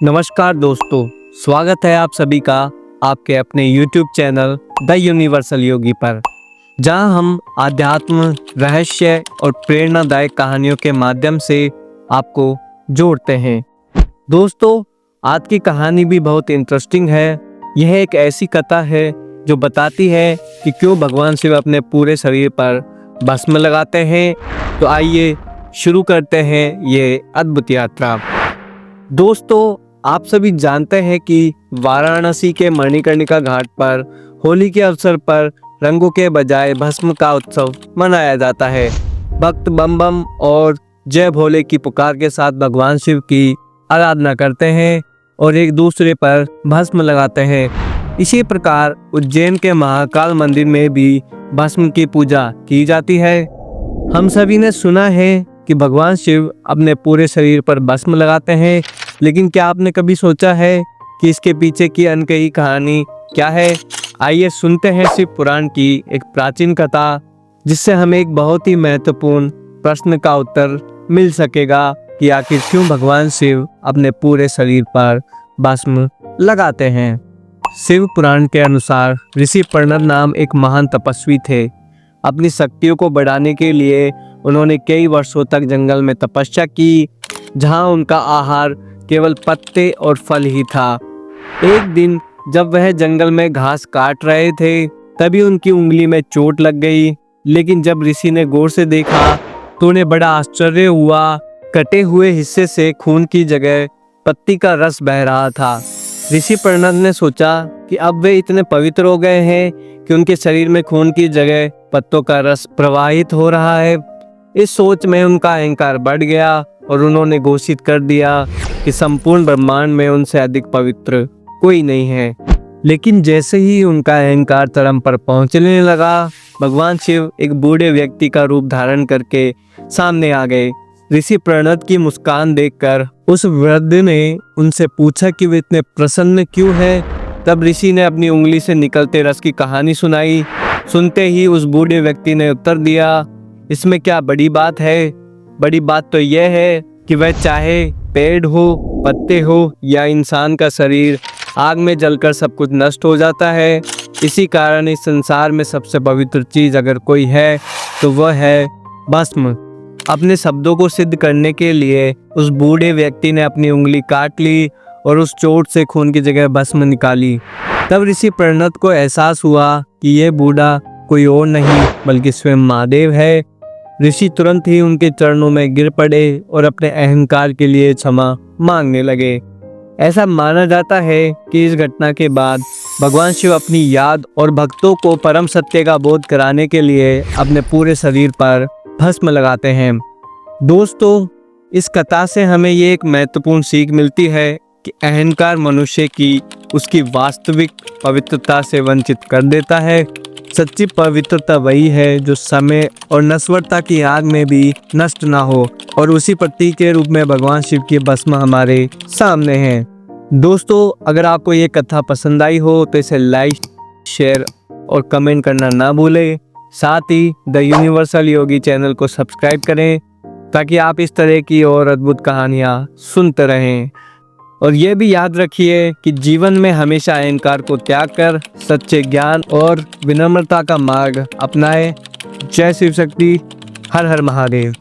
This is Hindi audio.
नमस्कार दोस्तों, स्वागत है आप सभी का आपके अपने YouTube चैनल द यूनिवर्सल योगी पर, जहां हम आध्यात्म, रहस्य और प्रेरणादायक कहानियों के माध्यम से आपको जोड़ते हैं। दोस्तों, आज की कहानी भी बहुत इंटरेस्टिंग है। यह एक ऐसी कथा है जो बताती है कि क्यों भगवान शिव अपने पूरे शरीर पर भस्म लगाते हैं। तो आइए शुरू करते हैं ये अद्भुत यात्रा। दोस्तों, आप सभी जानते हैं कि वाराणसी के मणिकर्णिका घाट पर होली के अवसर पर रंगों के बजाय भस्म का उत्सव मनाया जाता है। भक्त बम बम और जय भोले की पुकार के साथ भगवान शिव की आराधना करते हैं और एक दूसरे पर भस्म लगाते हैं। इसी प्रकार उज्जैन के महाकाल मंदिर में भी भस्म की पूजा की जाती है। हम सभी ने सुना है कि भगवान शिव अपने पूरे शरीर पर भस्म लगाते हैं, लेकिन क्या आपने कभी सोचा है कि इसके पीछे की अनकही कहानी क्या है? आइए सुनते हैं शिव पुराण की एक प्राचीन कथा, जिससे हमें एक बहुत ही महत्वपूर्ण प्रश्न का उत्तर मिल सकेगा कि आखिर क्यों भगवान शिव अपने पूरे शरीर पर भस्म लगाते हैं। शिव पुराण के अनुसार ऋषि पर्णद नाम एक महान तपस्वी थे। अपनी शक्तियों को बढ़ाने के लिए उन्होंने कई वर्षों तक जंगल में तपस्या की, जहां उनका आहार केवल पत्ते और फल ही था। एक दिन जब वह जंगल में घास काट रहे थे, तभी उनकी उंगली में चोट लग गई। लेकिन जब ऋषि ने गौर से देखा तो उन्हें बड़ा आश्चर्य हुआ। कटे हुए हिस्से से खून की जगह पत्ती का रस बह रहा था। ऋषि पर्णद ने सोचा कि अब वे इतने पवित्र हो गए हैं कि उनके शरीर में खून की जगह पत्तों का रस प्रवाहित हो रहा है। इस सोच में उनका अहंकार बढ़ गया और उन्होंने घोषित कर दिया कि संपूर्ण ब्रह्मांड में उनसे अधिक पवित्र कोई नहीं है। लेकिन जैसे ही उनका अहंकार चरम पर पहुंचने लगा, भगवान शिव एक बूढ़े व्यक्ति का रूप धारण करके सामने आ गए। ऋषि पर्णद की मुस्कान देखकर उस वृद्ध ने उनसे पूछा कि वे इतने प्रसन्न क्यों हैं। तब ऋषि ने अपनी उंगली से निकलते रस की कहानी सुनाई। सुनते ही उस बूढ़े व्यक्ति ने उत्तर दिया, इसमें क्या बड़ी बात है? बड़ी बात तो यह है कि वह चाहे पेड़ हो, पत्ते हो या इंसान का शरीर, आग में जलकर सब कुछ नष्ट हो जाता है। इसी कारण इस संसार में सबसे पवित्र चीज अगर कोई है तो वह है भस्म। अपने शब्दों को सिद्ध करने के लिए उस बूढ़े व्यक्ति ने अपनी उंगली काट ली और उस चोट से खून की जगह भस्म निकाली। तब ऋषि पर्णद को एहसास हुआ कि यह बूढ़ा कोई और नहीं बल्कि स्वयं महादेव है। ऋषि तुरंत ही उनके चरणों में गिर पड़े और अपने अहंकार के लिए क्षमा मांगने लगे। ऐसा माना जाता है कि इस घटना के बाद भगवान शिव अपनी याद और भक्तों को परम सत्य का बोध कराने के लिए अपने पूरे शरीर पर भस्म लगाते हैं। दोस्तों, इस कथा से हमें ये एक महत्वपूर्ण सीख मिलती है कि अहंकार मनुष्य की उसकी वास्तविक पवित्रता से वंचित कर देता है। सच्ची पवित्रता वही है जो समय और नश्वरता की आग में भी नष्ट ना हो, और उसी प्रतीक के रूप में भगवान शिव की भस्म हमारे सामने है। दोस्तों, अगर आपको ये कथा पसंद आई हो तो इसे लाइक, शेयर और कमेंट करना ना भूलें। साथ ही द यूनिवर्सल योगी चैनल को सब्सक्राइब करें ताकि आप इस तरह की और अद्भुत कहानियाँ सुनते रहें। और ये भी याद रखिए कि जीवन में हमेशा अहंकार को त्याग कर सच्चे ज्ञान और विनम्रता का मार्ग अपनाएं। जय शिव शक्ति। हर हर महादेव।